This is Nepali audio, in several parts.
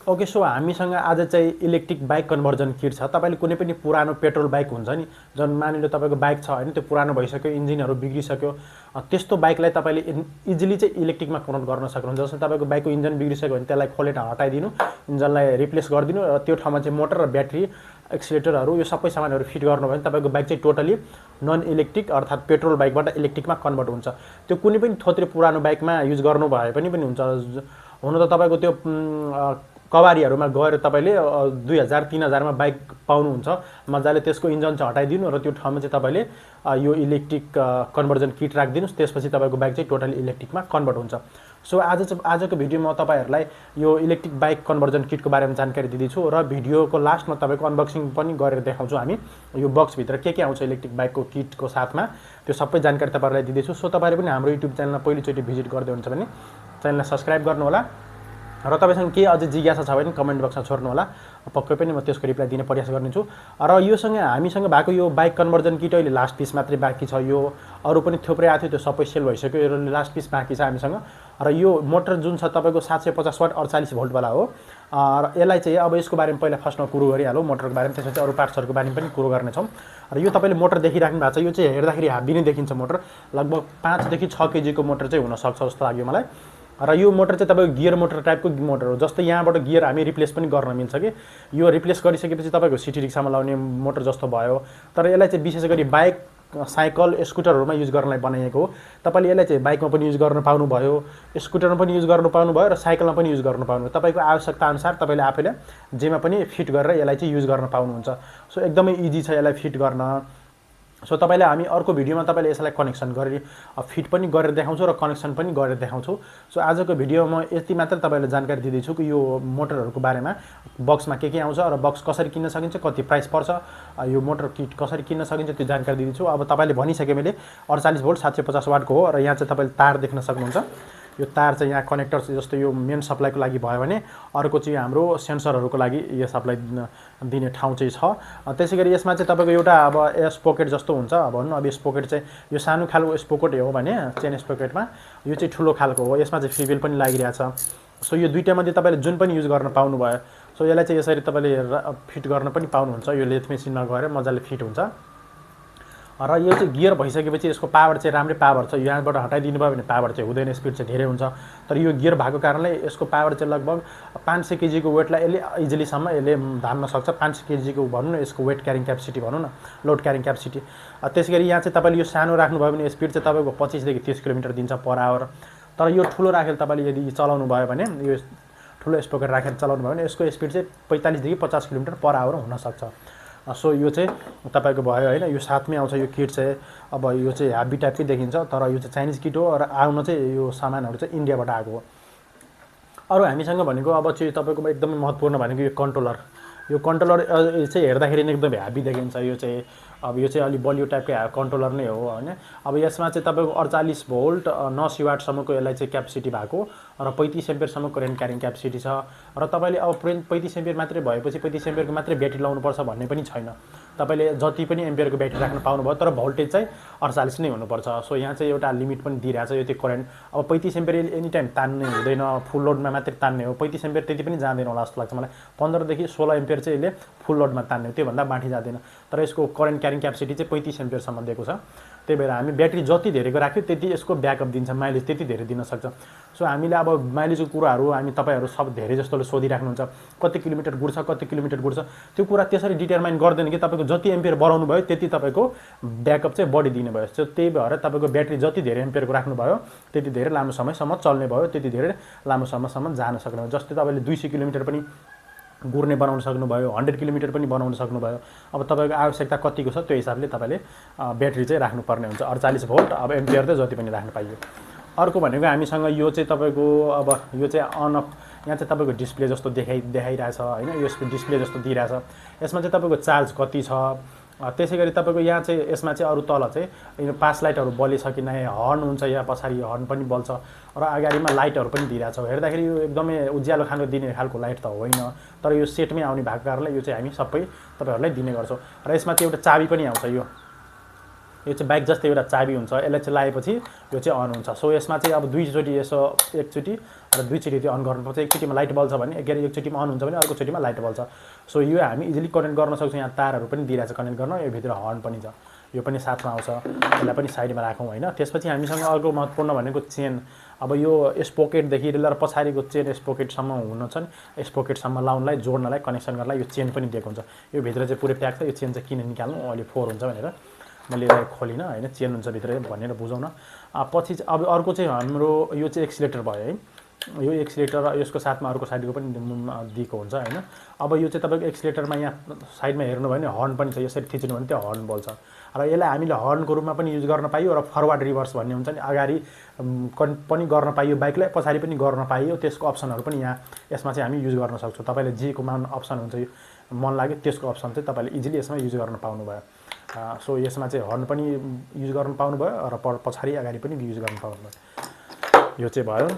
ओके, सो हामीसँग आज चाहिँ इलेक्ट्रिक बाइक कन्भर्जन किट छ। तपाईँले कुनै पनि पुरानो पेट्रोल बाइक हुन्छ नि, जुन मानिलो तपाईँको बाइक छ होइन, त्यो पुरानो भइसक्यो, इन्जिनहरू बिग्रिसक्यो, त्यस्तो बाइकलाई तपाईँले इजिली चाहिँ इलेक्ट्रिकमा कन्भर्ट गर्न सक्नुहुन्छ। जस्तै तपाईँको बाइकको इन्जिन बिग्रिसक्यो भने त्यसलाई खोलेर हटाइदिनु, इन्जिनलाई रिप्लेस गरिदिनु, र त्यो ठाउँमा चाहिँ मोटर र ब्याट्री, एक्सिलेटरहरू, यो सबै सामानहरू फिट गर्नुभयो भने तपाईँको बाइक चाहिँ टोटली नन इलेक्ट्रिक अर्थात् पेट्रोल बाइकबाट इलेक्ट्रिकमा कन्भर्ट हुन्छ। त्यो कुनै पनि थोत्रे पुरानो बाइकमा युज गर्नु भए पनि हुन्छ। हुन त तपाईँको त्यो कबारीहरूमा गएर तपाईँले 2000-3000 बाइक पाउनुहुन्छ मजाले। त्यसको इन्जिन चाहिँ हटाइदिनु र त्यो ठाउँमा चाहिँ तपाईँले यो इलेक्ट्रिक कन्भर्जन किट राखिदिनुहोस्, त्यसपछि तपाईँको बाइक चाहिँ टोटली इलेक्ट्रिकमा कन्भर्ट हुन्छ। सो आजको भिडियोमा म तपाईँहरूलाई यो इलेक्ट्रिक बाइक कन्भर्जन किटको बारेमा जानकारी दिँदैछु र भिडियोको लास्टमा तपाईँको अनबक्सिङ पनि गरेर देखाउँछु हामी। यो बक्सभित्र के आउँछ इलेक्ट्रिक बाइकको किटको साथमा, त्यो सबै जानकारी तपाईँहरूलाई दिँदैछु। सो तपाईँले पनि हाम्रो युट्युब च्यानलमा पहिलोचोटि भिजिट गर्दै हुन्छ भने च्यानललाई सब्सक्राइब गर्नुहोला र तपाईँसँग के अझै जिज्ञासा छ भने कमेन्ट बक्समा छोड्नु होला, पक्कै पनि म त्यसको रिप्लाई दिने प्रयास गर्नेछु। र हामीसँग भएको यो बाइक कन्भर्जन किट अहिले लास्ट पिस मात्रै बाँकी छ। यो अरू पनि थुप्रै आएको थियो, त्यो सबै सेल भइसक्यो, यो लास्ट पिस बाँकी छ हामीसँग। र यो मोटर जुन छ तपाईँको 750 वाट 48 भोल्टवाला हो। र यसलाई चाहिँ अब यसको बारेमा पहिला फर्स्टमा कुरो गरिहालौँ मोटरको बारेमा, त्यसपछि अरू पार्ट्सहरूको बारेमा पनि कुरो गर्नेछौँ। र यो तपाईँले मोटर देखिराख्नु भएको छ, यो चाहिँ हेर्दाखेरि हाबी नै देखिन्छ मोटर, लगभग 5 देखि 6 केजीको मोटर चाहिँ हुनसक्छ जस्तो लाग्यो मलाई। र यो मोटर चाहिँ तपाईँको गियर मोटर टाइपको मोटर हो। जस्तै यहाँबाट गियर हामी रिप्लेस पनि गर्न मिल्छ कि, यो रिप्लेस गरिसकेपछि तपाईँको सिटी रिक्सामा लाउने मोटर जस्तो भयो। तर यसलाई चाहिँ विशेष गरी बाइक, साइकल, स्कुटरहरूमा युज गर्नलाई बनाइएको हो। तपाईँले यसलाई चाहिँ बाइकमा पनि युज गर्न पाउनुभयो, स्कुटरमा पनि युज गर्नु पाउनुभयो र साइकलमा पनि युज गर्नु पाउनुभयो। तपाईँको आवश्यकता अनुसार तपाईँले आफैले जेमा पनि फिट गरेर यसलाई चाहिँ युज गर्न पाउनुहुन्छ। सो एकदमै इजी छ यसलाई फिट गर्न। सो तपाईँले हामी अर्को भिडियोमा तपाईँले यसलाई कनेक्सन गरेर फिट पनि गरेर देखाउँछु र कनेक्सन पनि गरेर देखाउँछु। सो आजको भिडियोमा यति मात्र तपाईँलाई जानकारी दिँदैछु कि यो मोटरहरूको बारेमा, बक्समा के आउँछ र बक्स कसरी किन्न सकिन्छ, कति प्राइस पर्छ, यो मोटर किट कसरी किन्न सकिन्छ, त्यो जानकारी दिँदैछु। अब तपाईँले भनिसकेँ मैले 48 भोल्ट 750 वाटको हो। र यहाँ चाहिँ तपाईँले तार देख्न सक्नुहुन्छ। यो तार चाहिँ यहाँ कनेक्टर जस्तो यो मेन सप्लाईको लागि भयो भने अर्को चाहिँ हाम्रो सेन्सरहरूको लागि यो सप्लाई दिने ठाउँ चाहिँ छ। त्यसै गरी यसमा चाहिँ तपाईँको एउटा अब एस पोकेट जस्तो हुन्छ भनौँ। अब यस पोकेट चाहिँ यो सानो खालको यस पोकेट हो भने चेन पोकेटमा, यो चाहिँ ठुलो खालको हो, यसमा चाहिँ फ्री व्हिल पनि लागिरहेछ। सो यो दुईटामध्ये तपाईँले जुन पनि युज गर्न पाउनुभयो। सो यसलाई चाहिँ यसरी तपाईँले फिट गर्न पनि पाउनुहुन्छ। यो लेथ मेसिनमा गएर मजाले फिट हुन्छ। र यो चाहिँ गियर भइसकेपछि यसको पावर चाहिँ राम्रै पावर छ। यहाँबाट हटाइदिनु भयो भने पावर चाहिँ हुँदैन, स्पिड चाहिँ धेरै हुन्छ। तर यो गियर भएको कारणले यसको पावर चाहिँ लगभग 500 केजीको वेटलाई यसले इजिलीसम्म यसले धान्न सक्छ। 500 केजीको भनौँ न, यसको वेट क्यारिङ क्यापेसिटी भनौँ न, लोड क्यारिङ क्यापेसिटी। त्यसै गरी यहाँ चाहिँ तपाईँले यो सानो राख्नुभयो भने स्पिड चाहिँ तपाईँको 25 देखि 30 किलोमिटर दिन्छ पर आवर। तर यो ठुलो राखेर तपाईँले यदि चलाउनु भयो भने, यो ठुलो स्पोकेट राखेर चलाउनु भयो भने यसको स्पिड चाहिँ 45 देखि 50 किलोमिटर पर आवर हुनसक्छ। सो यो चाहिँ तपाईँको भयो होइन। यो साथमै आउँछ यो किट चाहिँ। अब यो चाहिँ ह्याबी टाइपकै देखिन्छ, तर यो चाहिँ चाइनिज किट हो र आउन चाहिँ यो सामानहरू चाहिँ इन्डियाबाट आएको हो। अरू हामीसँग भनेको अब चाहिँ तपाईँको एकदमै महत्त्वपूर्ण भनेको यो कन्ट्रोलर। यो कन्ट्रोलर चाहिँ हेर्दाखेरि नै एकदम ह्याबी देखिन्छ। यो चाहिँ अब यो चाहिँ अलि बलियो टाइपकै कन्ट्रोलर नै हो होइन। अब यसमा चाहिँ तपाईँको 48 भोल्ट 90 वाटसम्मको यसलाई चाहिँ क्यापेसिटी भएको र 35 एम्पियरसम्म करेन्ट क्यारिङ क्यापेसिटी छ। र तपाईँले अब 35 एम्पियर मात्रै भएपछि 35 एम्पियरको मात्रै ब्याट्री लाउनुपर्छ भन्ने पनि छैन। तपाईँले जति पनि एम्पियरको ब्याट्री राख्न पाउनुभयो, तर भोल्टेज चाहिँ 48 नै हुनुपर्छ। सो यहाँ चाहिँ एउटा लिमिट पनि दिइरहेछ यो त्यो करेन्ट। अब 35 एम्पियर एनी टाइम तान्ने हुँदैन, फुल लोडमा मात्रै तान्ने हो। 35 एम्पियर त्यति पनि जाँदैन होला जस्तो लाग्छ मलाई। 15 देखि 16 एम्पियर चाहिँ यसले फुल लोडमा तान्ने हो, त्योभन्दा माथि जाँदैन। तर यसको करेन्ट क्यारिङ क्यापेसिटी चाहिँ 35 एम्पियरसम्म दिएको छ। त्यही भएर हामी ब्याट्री जति धेरैको राख्यो त्यति यसको ब्याकअप दिन्छ, माइलेज त्यति धेरै दिन सक्छ। सो हामीले अब माइलेजको कुराहरू हामी तपाईँहरू सब धेरै जस्तोले सोधिराख्नुहुन्छ, कति किलोमिटर गुड्छ, कति किलोमिटर गुड्छ, त्यो कुरा त्यसरी डिटरमाइन गर्दैन कि तपाईँको जति एम्पियर बढाउनु भयो त्यति तपाईँको ब्याकअप चाहिँ बढी दिने भयो। सो त्यही भएर तपाईँको ब्याट्री जति धेरै एम्पियरको राख्नुभयो त्यति धेरै लामो समयसम्म चल्ने भयो, त्यति धेरै लामो समयसम्म जान सक्नुभयो। जस्तै तपाईँले 200 किलोमिटर पनि गुर्ने बनाउन सक्नुभयो, 100 किलोमिटर पनि बनाउन सक्नुभयो। अब तपाईँको आवश्यकता कतिको छ त्यो हिसाबले तपाईँले ब्याट्री चाहिँ राख्नुपर्ने हुन्छ। 48 भोल्ट अब एम्पियर चाहिँ जति पनि राख्न पाइयो। अर्को भनेको हामीसँग यो चाहिँ तपाईँको अब यो चाहिँ अन अफ, यहाँ चाहिँ तपाईँको डिस्प्ले जस्तो देखाइरहेछ होइन। यो डिस्प्ले जस्तो दिइरहेछ। यसमा चाहिँ तपाईँको चार्ज कति छ। त्यसै गरी तपाईँको यहाँ चाहिँ यसमा चाहिँ अरू तल चाहिँ पास लाइटहरू बलिछ कि नै, हर्न हुन्छ, यहाँ पछाडि हर्न पनि बल्छ र अगाडिमा लाइटहरू पनि दिइरहेछ। हेर्दाखेरि यो एकदमै उज्यालो खालको दिने खालको लाइट त होइन, तर यो सेटमै आउने भएको कारणले यो चाहिँ हामी सबै तपाईँहरूलाई दिने गर्छौँ। र यसमा चाहिँ एउटा चाबी पनि आउँछ। यो चाहिँ बाइक जस्तै एउटा चाबी हुन्छ, यसलाई चाहिँ लगाएपछि यो चाहिँ अन हुन्छ। सो यसमा चाहिँ अब दुईचोटि यसो एकचोटि र दुईचोटि त्यो अन गर्नुपर्छ। एकचोटिमा लाइट बल्छ भने एकचोटिमा अन हुन्छ भने अर्कोचोटिमा लाइट बल्छ। सो यो हामी इजिली कनेक्ट गर्न सक्छौँ। यहाँ तारहरू पनि दिइरहेछ कनेक्ट गर्न, यो भित्र हर्न पनि छ, यो पनि साथमा आउँछ। यसलाई पनि साइडमा राखौँ होइन। त्यसपछि हामीसँग अर्को महत्त्वपूर्ण भनेको चेन। अब यो स्पोकेटदेखि लिएर पछाडिको चेन स्पोकेटसम्म हुनु छ नि, स्पोकेटसम्म लाउनलाई जोड्नलाई कनेक्सन गर्नलाई यो चेन पनि दिएको हुन्छ। यो भित्र चाहिँ पुरै प्याक छ। यो चेन चाहिँ किन निकाल्नु, अहिले 4 हुन्छ भनेर मैले यसलाई खोलिनँ होइन, चेन हुन्छ भित्र भनेर बुझाउन। पछि अब अर्को चाहिँ हाम्रो यो चाहिँ एक्सिलेटर भयो है। यो एक्सिलेटर यसको साथमा अर्को साइडको पनि दिएको हुन्छ होइन। अब यो चाहिँ तपाईँको एक्सिलेटरमा यहाँ साइडमा हेर्नुभयो भने हर्न पनि छ, यसरी थिच्नु भने त्यो हर्न बोल्छ र यसलाई हामीले हर्नको रूपमा पनि युज गर्न पाइयो र फरवर्ड रिभर्स भन्ने हुन्छ नि, अगाडि पनि गर्न पाइयो बाइकलाई, पछाडि पनि गर्न पाइयो। त्यसको अप्सनहरू पनि यहाँ यसमा चाहिँ हामी युज गर्न सक्छौँ। तपाईँले जेको अप्सन हुन्छ मन लाग्यो त्यसको अप्सन चाहिँ तपाईँले इजिली यसमा युज गर्न पाउनुभयो। सो यसमा चाहिँ हर्न पनि युज गर्न पाउनुभयो र पछाडि अगाडि पनि युज गर्न पाउनुभयो। यो चाहिँ भयो।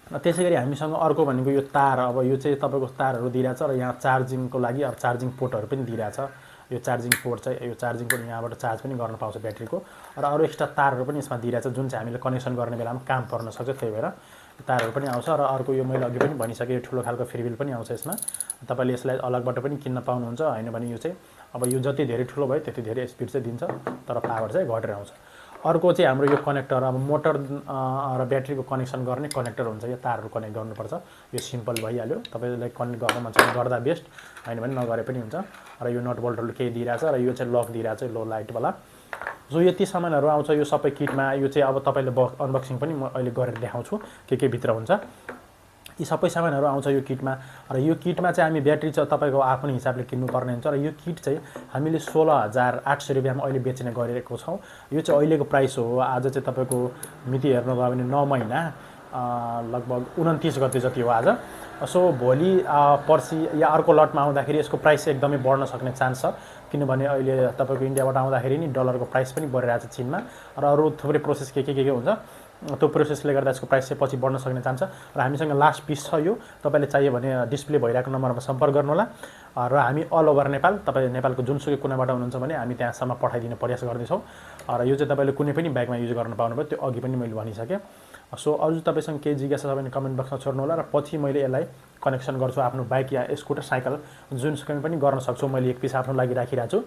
त्यसै गरी हामीसँग अर्को भनेको यो तार। अब यो चाहिँ तपाईँको तारहरू दिइरहेछ र यहाँ चार्जिङको लागि अब चार्जिङ पोर्टहरू पनि दिइरहेछ। यो चार्जिङ पोर्ट चाहिँ यो चार्जिङ पोर्ट यहाँबाट चार्ज पनि गर्न पाउँछ ब्याट्रीको र अरू एक्स्ट्रा तारहरू पनि यसमा दिइरहेछ जुन चाहिँ हामीले कनेक्सन गर्ने बेलामा काम पर्न सक्छ। त्यही भएर तारहरू पनि आउँछ र अर्को यो मैले अघि पनि भनिसकेँ यो ठुलो खालको फ्रीबिल पनि आउँछ यसमा। तपाईँले यसलाई अलगबाट पनि किन्न पाउनुहुन्छ होइन भने यो चाहिँ अब यो जति धेरै ठुलो भयो त्यति धेरै स्पिड चाहिँ दिन्छ तर पावर चाहिँ घटेर आउँछ। अर्को चाहिँ हाम्रो यो कनेक्टर। अब मोटर र ब्याट्रीको कनेक्सन गर्ने कनेक्टर हुन्छ, यो तारहरू कनेक्ट गर्नुपर्छ। यो सिम्पल भइहाल्यो, तपाईँलाई कनेक्ट गर्न मन छ गर्दा बेस्ट, होइन भने नगरे पनि हुन्छ। र यो नट बोल्टहरू केही दिइरहेछ र यो चाहिँ लक दिइरहेछ लो लाइटवाला। सो यति सामानहरू आउँछ यो सबै किटमा। यो चाहिँ अब तपाईँले अनबक्सिङ पनि म अहिले गरेर देखाउँछु के भित्र हुन्छ। यी सबै सामानहरू आउँछ यो किटमा र यो किटमा चाहिँ हामी ब्याट्री चाहिँ तपाईँको आफ्नो हिसाबले किन्नुपर्ने हुन्छ र यो किट चाहिँ हामीले 16,800 रुपियाँमा अहिले बेच्ने गरेको छौँ। यो चाहिँ अहिलेको प्राइस हो। आज चाहिँ तपाईँको मिति हेर्नुभयो भने 9 महिना लगभग 29 गते जति हो आज। सो भोलि पर्सि या अर्को लटमा आउँदाखेरि यसको प्राइस एकदमै बढ्न सक्ने चान्स छ, किनभने अहिले तपाईँको इन्डियाबाट आउँदाखेरि नि डलरको प्राइस पनि बढिरहेको छ चिनमा र अरू थुप्रै प्रोसेस के हुन्छ। त्यो प्रोसेसले गर्दा यसको प्राइस चाहिँ पछि बढ्न सक्ने चान्स छ र हामीसँग लास्ट पिस छ यो। तपाईँले चाहियो भने डिस्प्ले भइरहेको नम्बरमा सम्पर्क गर्नुहोला र हामी अल ओभर नेपाल, तपाईँ नेपालको जुनसुकै कुनाबाट हुनुहुन्छ भने हामी त्यहाँसम्म पठाइदिने प्रयास गर्दैछौँ र यो चाहिँ तपाईँले कुनै पनि बाइकमा युज गर्न पाउनुभयो, त्यो अघि पनि मैले भनिसकेँ। सो अझ तपाईँसँग केही जिज्ञासा छ भने कमेन्ट बक्समा छोड्नु होला र पछि मैले यसलाई कनेक्सन गर्छु आफ्नो बाइक या स्कुटर साइकल जुनसुकैमा पनि गर्न सक्छु। मैले एक पिस आफ्नो लागि राखिरहेको छु।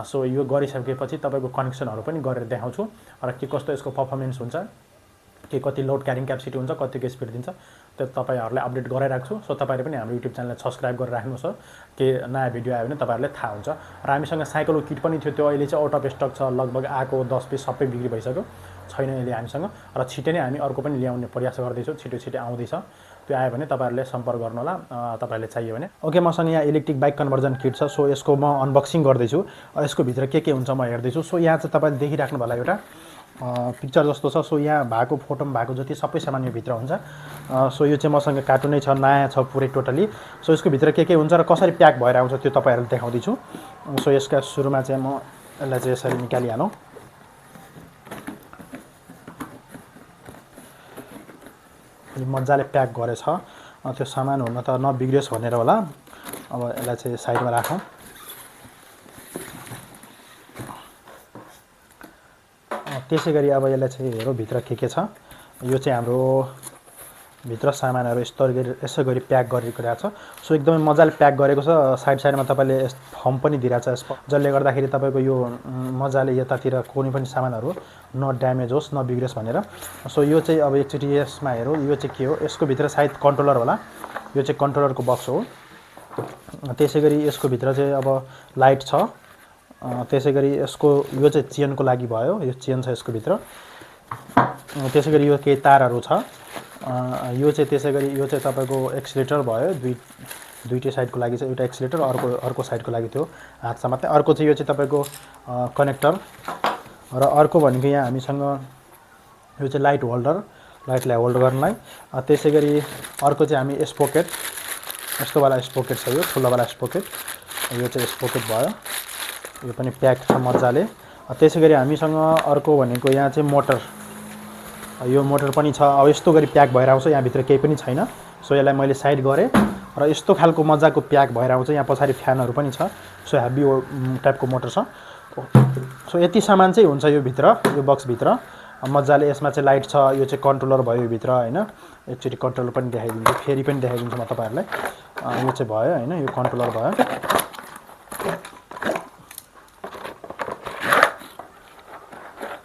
सो यो गरिसकेपछि तपाईँको कनेक्सनहरू पनि गरेर देखाउँछु र के कस्तो यसको पर्फर्मेन्स हुन्छ, के कति लोड क्यारिङ क्यापेसिटी हुन्छ, कतिको स्पिड दिन्छ, त्यो तपाईँहरूलाई अपडेट गराइरहेको छु। सो तपाईँले पनि हाम्रो युट्युब च्यानललाई सब्सक्राइब गरेर राख्नुहोस् के नयाँ भिडियो आयो भने तपाईँहरूलाई थाहा हुन्छ। र हामीसँग साइकलको किट पनि थियो, त्यो अहिले चाहिँ आउट अफ स्टक छ, लगभग आएको 10 पिस सबै बिक्री भइसक्यो, छैन अहिले हामीसँग। र छिटै नै हामी अर्को पनि ल्याउने प्रयास गर्दैछौँ, छिटो आउँदैछ। त्यो आयो भने तपाईँहरूले सम्पर्क गर्नुहोला तपाईँहरूले चाहियो भने। ओके, मसँग यहाँ इलेक्ट्रिक बाइक कन्भर्जन किट छ। सो यसको म अनबक्सिङ गर्दैछु, यसको भित्र के हुन्छ म हेर्दैछु। सो यहाँ चाहिँ तपाईँले देखिराख्नु होला एउटा पिक्चर जस्तो छ। सो यहाँ भएको फोटोमा भएको जति सबै सामान यो भित्र हुन्छ। सो यो चाहिँ मसँग कार्टुनै छ, नयाँ छ पुरै टोटली। सो यसको भित्र के हुन्छ र कसरी प्याक भएर आउँछ त्यो तपाईँहरूलाई देखाउँदैछु। सो यसका सुरुमा चाहिँ म यसलाई चाहिँ यसरी निकालिहालौँ। मजाले प्याक गरेछ, त्यो सामान हुन त नबिग्रियोस् भनेर होला। अब यसलाई चाहिँ साइडमा राखौँ। त्यसै गरी अब यसलाई चाहिँ हेरौँ भित्र के छ। यो चाहिँ हाम्रो भित्र सामानहरू यसो गरी प्याक गरेको रहेछ। सो एकदमै मजाले प्याक गरेको छ। साइडमा तपाईँले फर्म पनि दिइरहेछ जसले गर्दाखेरि तपाईँको यो मजाले यतातिर कुनै पनि सामानहरू ड्यामेज होस् नबिग्रियोस् भनेर। सो यो चाहिँ अब एकचोटि यसमा हेरौँ, यो चाहिँ के हो, यसको भित्र सायद कन्ट्रोलर होला। यो चाहिँ कन्ट्रोलरको बक्स हो। त्यसै गरी यसको भित्र चाहिँ अब लाइट छ। त्यसै गरी यसको यो चाहिँ चेनको लागि भयो, यो चेन छ यसको भित्र। त्यसै गरी यो केही तारहरू छ। यो चाहिँ त्यसै गरी यो चाहिँ तपाईँको एक्सिलेटर भयो, दुईटै साइडको लागि चाहिँ एउटा एक्सिलेटर, अर्को साइडको लागि थियो हातमा मात्रै। अर्को चाहिँ यो चाहिँ तपाईँको कनेक्टर र अर्को भनेको यहाँ हामीसँग यो चाहिँ लाइट होल्डर, लाइटलाई होल्ड गर्नलाई। त्यसै गरी अर्को चाहिँ हामी स्पोकेट, यस्तोवाला स्पोकेट छ, यो ठुलोवाला स्पोकेट, यो चाहिँ स्पोकेट भयो, यो पनि प्याक छ मजाले। त्यसै गरी हामीसँग अर्को भनेको यहाँ चाहिँ मोटर, यो मोटर पनि छ। अब यस्तो गरी प्याक भएर आउँछ, यहाँभित्र केही पनि छैन। सो यसलाई मैले साइड गरेँ र यस्तो खालको मजाको प्याक भएर आउँछ। यहाँ पछाडि फ्यानहरू पनि छ। सो हेभी टाइपको मोटर छ। सो यति सामान चाहिँ हुन्छ यो भित्र, यो बक्सभित्र। मजाले यसमा चाहिँ लाइट छ, यो चाहिँ कन्ट्रोलर भयो यो भित्र हैन। एकचोटि कन्ट्रोलर पनि देखाइदिन्छु, फेरि पनि देखाइदिन्छु म तपाईहरुलाई। यो चाहिँ भयो हैन, यो कन्ट्रोलर भयो।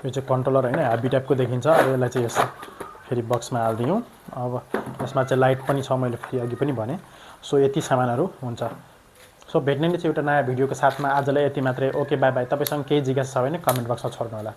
यो चाहिँ कन्ट्रोलर हैन, ह्याभी टाइपको देखिन्छ। अब यसलाई चाहिँ यस फेरि बक्समा हाल्दियौँ। अब यसमा चाहिँ लाइट पनि छ, मैले फेरि अघि पनि भने। सो यति सामानहरु हुन्छ। सो भेट्ने नै छ एउटा नयाँ भिडियोको साथमा। आजलाई यति मात्रै। Okay bye bye. तपाईसँग केही जिज्ञासा छ भने कमेन्ट बक्समा छोड्नु होला।